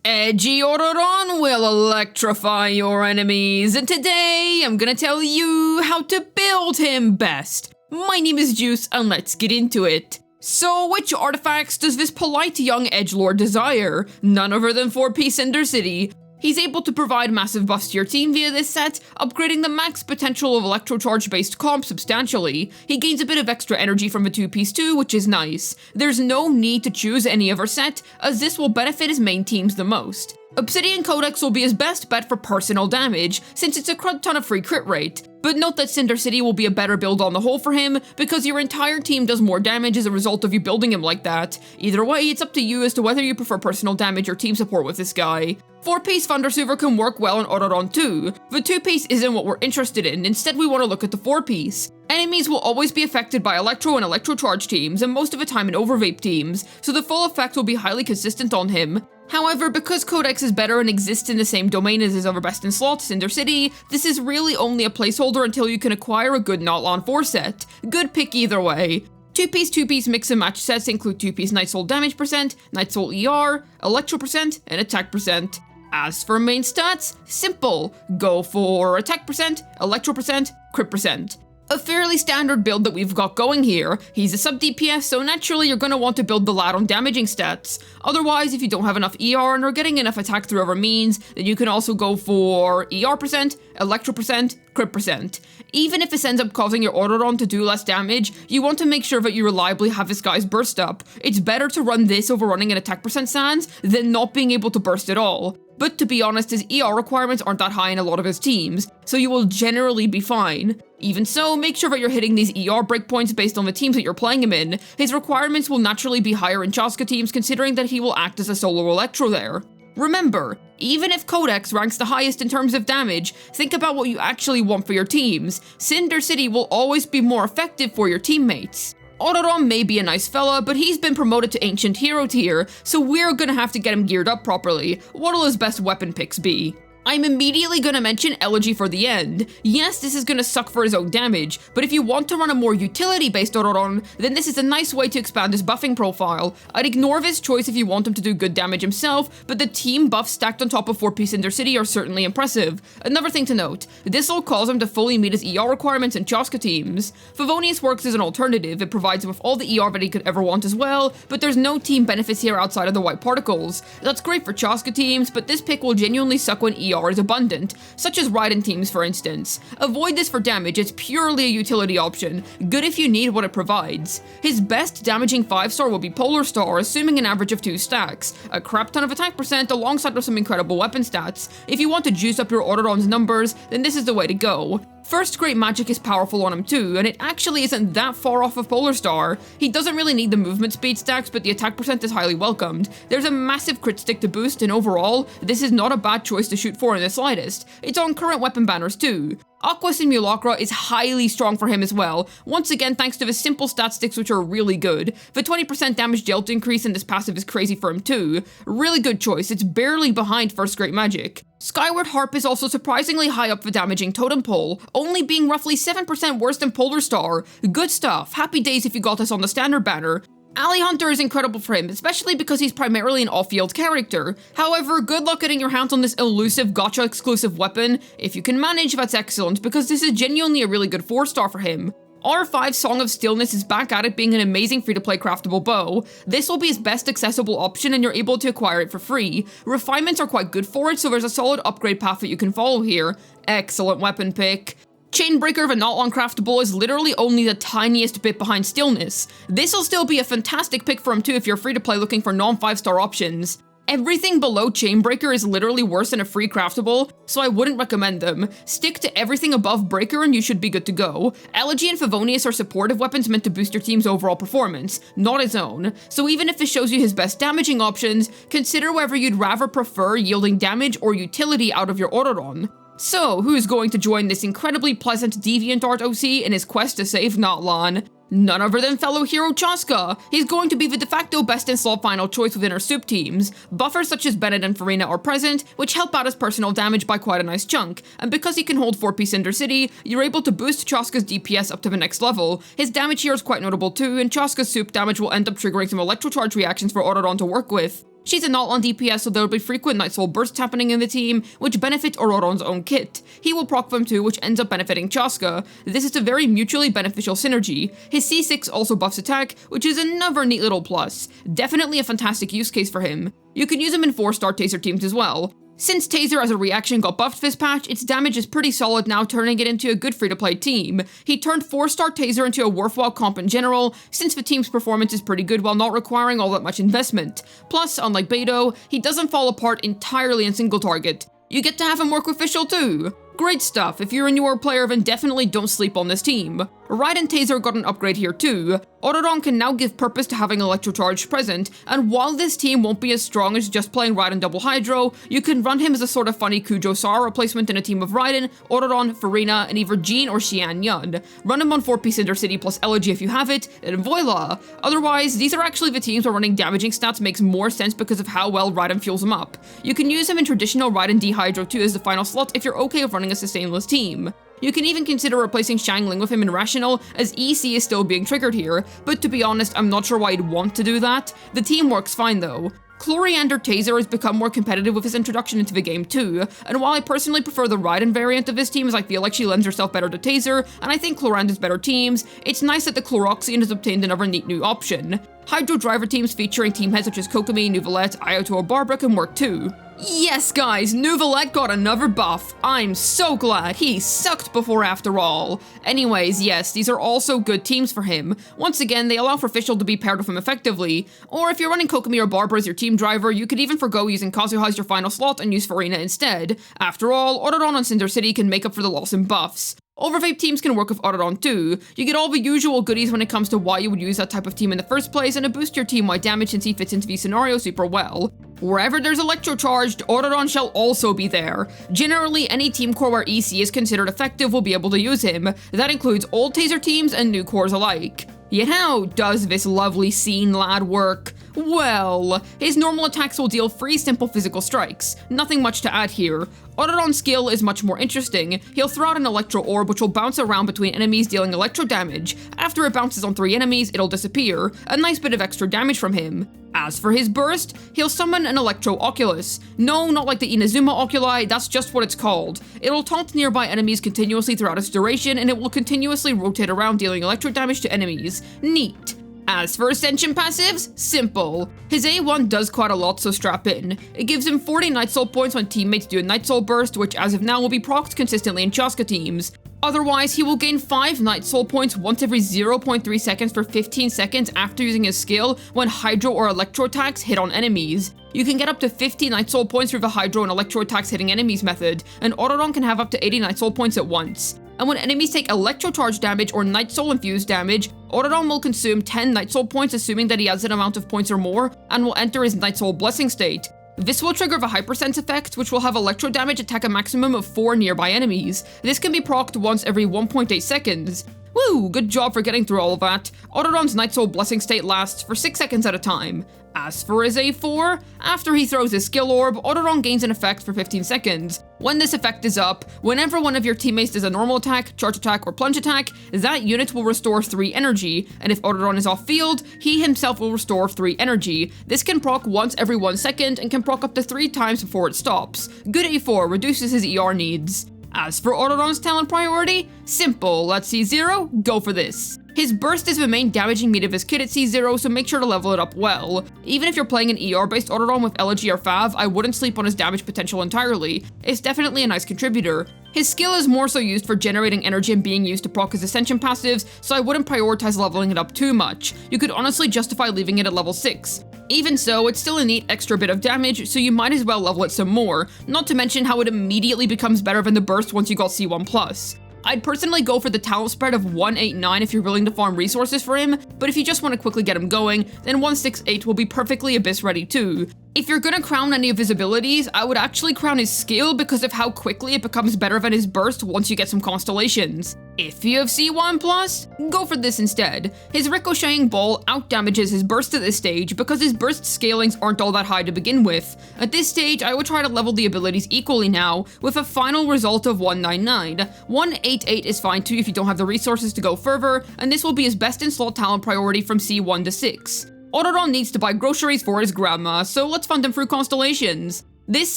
Edgy Ororon will electrify your enemies, and today I'm gonna tell you how to build him best. My name is Juice, and let's get into it. So, which artifacts does this polite young edgelord desire? None other than 4-piece Cinder City. He's able to provide massive buffs to your team via this set, upgrading the max potential of electrocharge-based comp substantially. He gains a bit of extra energy from the 2-piece too, which is nice. There's no need to choose any other set, as this will benefit his main teams the most. Obsidian Codex will be his best bet for personal damage, since it's a crud ton of free crit rate. But note that Cinder City will be a better build on the whole for him, because your entire team does more damage as a result of you building him like that. Either way, it's up to you as to whether you prefer personal damage or team support with this guy. 4-piece Thundersuver can work well in Ororon too. The 2-piece isn't what we're interested in, instead we want to look at the 4-piece. Enemies will always be affected by Electro and Electrocharge teams, and most of the time in Overvape teams, so the full effect will be highly consistent on him. However, because Codex is better and exists in the same domain as his other best in slot, Cinder City, this is really only a placeholder until you can acquire a good Notlon 4 set. Good pick either way. 2-piece mix and match sets include 2-piece Night Soul damage percent, Night Soul ER, Electro percent, and attack percent. As for main stats, simple. Go for attack percent, Electro percent, crit percent. A fairly standard build that we've got going here. He's a sub DPS, so naturally you're going to want to build the lad on damaging stats. Otherwise, if you don't have enough ER and are getting enough attack through other means, then you can also go for ER percent, Electro percent, crit percent. Even if this ends up causing your Ororon to do less damage, you want to make sure that you reliably have this guy's burst up. It's better to run this over running an attack percent sans than not being able to burst at all. But to be honest, his ER requirements aren't that high in a lot of his teams, so you will generally be fine. Even so, make sure that you're hitting these ER breakpoints based on the teams that you're playing him in. His requirements will naturally be higher in Chaska teams considering that he will act as a solo Electro there. Remember, even if Codex ranks the highest in terms of damage, think about what you actually want for your teams. Cinder City will always be more effective for your teammates. Ororon may be a nice fella, but he's been promoted to Ancient Hero tier, so we're gonna have to get him geared up properly. What'll his best weapon picks be? I'm immediately gonna mention Elegy for the end. Yes, this is gonna suck for his own damage, but if you want to run a more utility-based Ororon, then this is a nice way to expand his buffing profile. I'd ignore this choice if you want him to do good damage himself, but the team buffs stacked on top of 4-piece Cinder City are certainly impressive. Another thing to note, this will cause him to fully meet his ER requirements in Chaska teams. Favonius works as an alternative, it provides him with all the ER that he could ever want as well, but there's no team benefits here outside of the white particles. That's great for Chaska teams, but this pick will genuinely suck when ER is abundant, such as Raiden teams for instance. Avoid this for damage, it's purely a utility option, good if you need what it provides. His best damaging 5-star will be Polar Star, assuming an average of 2 stacks, a crap ton of attack percent alongside with some incredible weapon stats. If you want to juice up your Ororon's numbers, then this is the way to go. First Great Magic is powerful on him too, and it actually isn't that far off of Polar Star. He doesn't really need the movement speed stacks, but the attack percent is highly welcomed. There's a massive crit stick to boost, and overall, this is not a bad choice to shoot for in the slightest. It's on current weapon banners too. Aqua Simulacra is highly strong for him as well, once again thanks to the simple stat sticks which are really good. The 20% damage dealt increase in this passive is crazy for him too. Really good choice, it's barely behind First Great Magic. Skyward Harp is also surprisingly high up the damaging totem pole, only being roughly 7% worse than Polar Star. Good stuff, happy days if you got this on the standard banner. Alley Hunter is incredible for him, especially because he's primarily an off-field character. However, good luck getting your hands on this elusive gacha exclusive weapon. If you can manage, that's excellent, because this is genuinely a really good 4-star for him. R5 Song of Stillness is back at it being an amazing free-to-play craftable bow. This will be his best accessible option and you're able to acquire it for free. Refinements are quite good for it, so there's a solid upgrade path that you can follow here. Excellent weapon pick. Chainbreaker of a Notlon craftable is literally only the tiniest bit behind Stillness. This'll still be a fantastic pick for him too if you're free to play looking for non-5-star options. Everything below Chainbreaker is literally worse than a free craftable, so I wouldn't recommend them. Stick to everything above Breaker and you should be good to go. Elegy and Favonius are supportive weapons meant to boost your team's overall performance, not his own. So even if this shows you his best damaging options, consider whether you'd rather prefer yielding damage or utility out of your Ororon. So, who's going to join this incredibly pleasant DeviantArt OC in his quest to save Notlon? None other than fellow hero Chaska. He's going to be the de facto best in slot final choice within our soup teams. Buffers such as Bennett and Farina are present, which help out his personal damage by quite a nice chunk, and because he can hold 4-piece Cinder City, you're able to boost Chaska's DPS up to the next level. His damage here is quite notable too, and Chaska's soup damage will end up triggering some electrocharge reactions for Ororon to work with. She's a null on DPS, so there will be frequent Night Soul bursts happening in the team, which benefit Ororon's own kit. He will proc them too, which ends up benefiting Chaska. This is a very mutually beneficial synergy. His C6 also buffs attack, which is another neat little plus. Definitely a fantastic use case for him. You can use him in 4-star Taser teams as well. Since Taser as a reaction got buffed this patch, its damage is pretty solid now, turning it into a good free-to-play team. He turned 4-star Taser into a worthwhile comp in general, since the team's performance is pretty good while not requiring all that much investment. Plus, unlike Beidou, he doesn't fall apart entirely in single target. You get to have him work with Fischl too. Great stuff. If you're a newer player, then definitely don't sleep on this team. Raiden Taser got an upgrade here too. Ororon can now give purpose to having Electrocharge present, and while this team won't be as strong as just playing Raiden Double Hydro, you can run him as a sort of funny Kujo Sara replacement in a team of Raiden, Ororon, Farina, and either Jean or Xian Yun. Run him on 4-piece Intercity plus Elegy if you have it, and voila! Otherwise, these are actually the teams where running damaging stats makes more sense because of how well Raiden fuels him up. You can use him in traditional Raiden D Hydro too as the final slot if you're okay with running a sustainless team. You can even consider replacing Xiangling with him in Rational, as EC is still being triggered here, but to be honest, I'm not sure why I'd want to do that. The team works fine though. Chloriander Taser has become more competitive with his introduction into the game too, and while I personally prefer the Raiden variant of this team as I feel like she lends herself better to Taser, and I think Chlorand is better teams, it's nice that the Chloroxian has obtained another neat new option. Hydro driver teams featuring team heads such as Kokomi, Nuvolette, Ayato, or Barbara can work too. Yes guys, Nuvolette got another buff. I'm so glad. He sucked before after all. Anyways, yes, these are also good teams for him. Once again, they allow for Fischl to be paired with him effectively. Or if you're running Kokomi or Barbara as your team driver, you could even forgo using Kazuha as your final slot and use Farina instead. After all, Ororon and Cinder City can make up for the loss in buffs. Overvape teams can work with Ororon too. You get all the usual goodies when it comes to why you would use that type of team in the first place, and it boosts your team-wide damage since he fits into the scenario super well. Wherever there's Electrocharged, Ororon shall also be there. Generally, any team core where EC is considered effective will be able to use him. That includes old Taser teams and new cores alike. Yet how does this lovely scene lad work? Well, his normal attacks will deal 3 simple physical strikes. Nothing much to add here. Ororon's skill is much more interesting. He'll throw out an Electro Orb which will bounce around between enemies dealing electro damage. After it bounces on 3 enemies, it'll disappear. A nice bit of extra damage from him. As for his burst, he'll summon an Electro Oculus. No, not like the Inazuma Oculi, that's just what it's called. It'll taunt nearby enemies continuously throughout its duration, and it will continuously rotate around dealing electro damage to enemies. Neat. As for Ascension passives, simple. His A1 does quite a lot, so strap in. It gives him 40 Night Soul points when teammates do a Night Soul burst, which as of now will be procced consistently in Chaska teams. Otherwise, he will gain 5 Night Soul points once every 0.3 seconds for 15 seconds after using his skill when Hydro or Electro attacks hit on enemies. You can get up to 50 Night Soul points through the Hydro and Electro attacks hitting enemies method, and Ororon can have up to 80 Night Soul points at once. And when enemies take Electro Charge damage or Night Soul infused damage, Ororon will consume 10 Night Soul points assuming that he has an amount of points or more, and will enter his Night Soul Blessing state. This will trigger the Hypersense effect, which will have electro damage attack a maximum of 4 nearby enemies. This can be procced once every 1.8 seconds. Woo, good job for getting through all of that. Ororon's Night Soul Blessing state lasts for 6 seconds at a time. As for his A4, after he throws his skill orb, Ororon gains an effect for 15 seconds. When this effect is up, whenever one of your teammates does a normal attack, charge attack, or plunge attack, that unit will restore 3 energy, and if Ororon is off field, he himself will restore 3 energy. This can proc once every 1 second and can proc up to 3 times before it stops. Good A4 reduces his ER needs. As for Ororon's talent priority, simple. Let's see 0, go for this. His burst is the main damaging meat of his kit at C0, so make sure to level it up well. Even if you're playing an ER-based Ororon with Elegy or Fav, I wouldn't sleep on his damage potential entirely. It's definitely a nice contributor. His skill is more so used for generating energy and being used to proc his Ascension passives, so I wouldn't prioritize leveling it up too much. You could honestly justify leaving it at level 6. Even so, it's still a neat extra bit of damage, so you might as well level it some more, not to mention how it immediately becomes better than the burst once you got C1+. I'd personally go for the talent spread of 189 if you're willing to farm resources for him, but if you just want to quickly get him going, then 168 will be perfectly Abyss ready too. If you're gonna crown any of his abilities, I would actually crown his skill because of how quickly it becomes better than his burst once you get some Constellations. If you have C1+, go for this instead. His ricocheting ball outdamages his burst at this stage because his burst scalings aren't all that high to begin with. At this stage, I would try to level the abilities equally now, with a final result of 199. 188 is fine too if you don't have the resources to go further, and this will be his best in slot talent priority from C1 to 6. Ororon needs to buy groceries for his grandma, so let's fund him through Constellations. This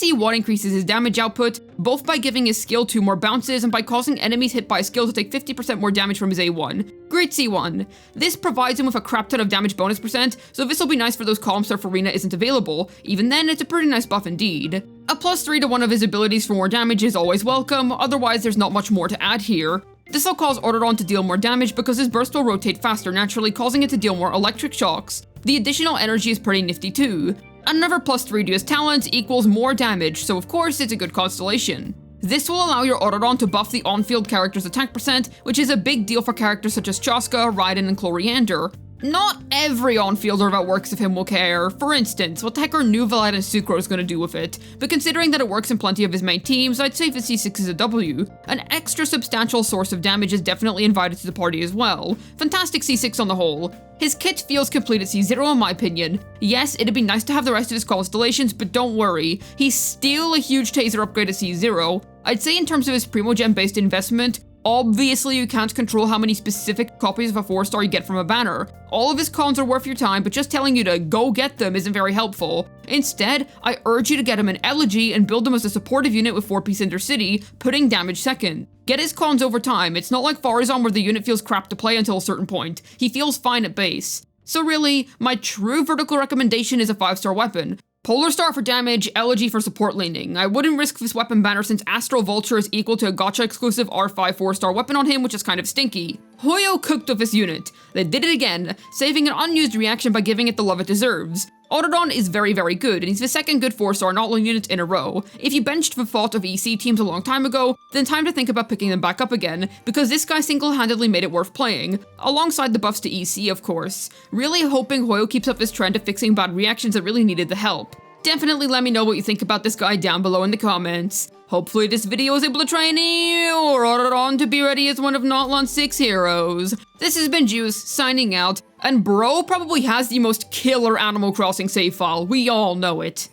C1 increases his damage output, both by giving his skill 2 more bounces and by causing enemies hit by a skill to take 50% more damage from his A1. Great C1. This provides him with a crap ton of damage bonus percent, so this will be nice for those columns if Arena isn't available. Even then, it's a pretty nice buff indeed. A +3 to one of his abilities for more damage is always welcome, otherwise there's not much more to add here. This will cause Ororon to deal more damage because his burst will rotate faster naturally, causing it to deal more electric shocks. The additional energy is pretty nifty too. Another +3 to his talents equals more damage, so of course it's a good constellation. This will allow your Ororon to buff the on-field character's attack percent, which is a big deal for characters such as Chaska, Raiden, and Chloriander. Not every on-fielder that works with him will care. For instance, what the heck are Nuvalite and Sucrose gonna do with it? But considering that it works in plenty of his main teams, I'd say the C6 is a W. An extra substantial source of damage is definitely invited to the party as well. Fantastic C6 on the whole. His kit feels complete at C0 in my opinion. Yes, it'd be nice to have the rest of his constellations, but don't worry, he's still a huge taser upgrade at C0. I'd say in terms of his Primogem based investment, obviously you can't control how many specific copies of a 4-star you get from a banner. All of his cons are worth your time, but just telling you to go get them isn't very helpful. Instead, I urge you to get him an Elegy and build him as a supportive unit with 4-piece Intercity, putting damage second. Get his cons over time. It's not like Farazan where the unit feels crap to play until a certain point. He feels fine at base. So really, my true vertical recommendation is a 5-star weapon. Polar Star for damage, Elegy for support leaning. I wouldn't risk this weapon banner since Astral Vulture is equal to a gacha exclusive R5 4-star weapon on him, which is kind of stinky. Hoyo cooked with this unit. They did it again, saving an unused reaction by giving it the love it deserves. Ororon is very good, and he's the second good 4-star Nautilus unit in a row. If you benched the thought of EC teams a long time ago, then time to think about picking them back up again, because this guy single-handedly made it worth playing. Alongside the buffs to EC, of course. Really hoping Hoyo keeps up this trend of fixing bad reactions that really needed the help. Definitely let me know what you think about this guy down below in the comments. Hopefully this video was able to train your Ororon to be ready as one of Nautilus 6 heroes. This has been Juice, signing out, and bro probably has the most killer Animal Crossing save file, we all know it.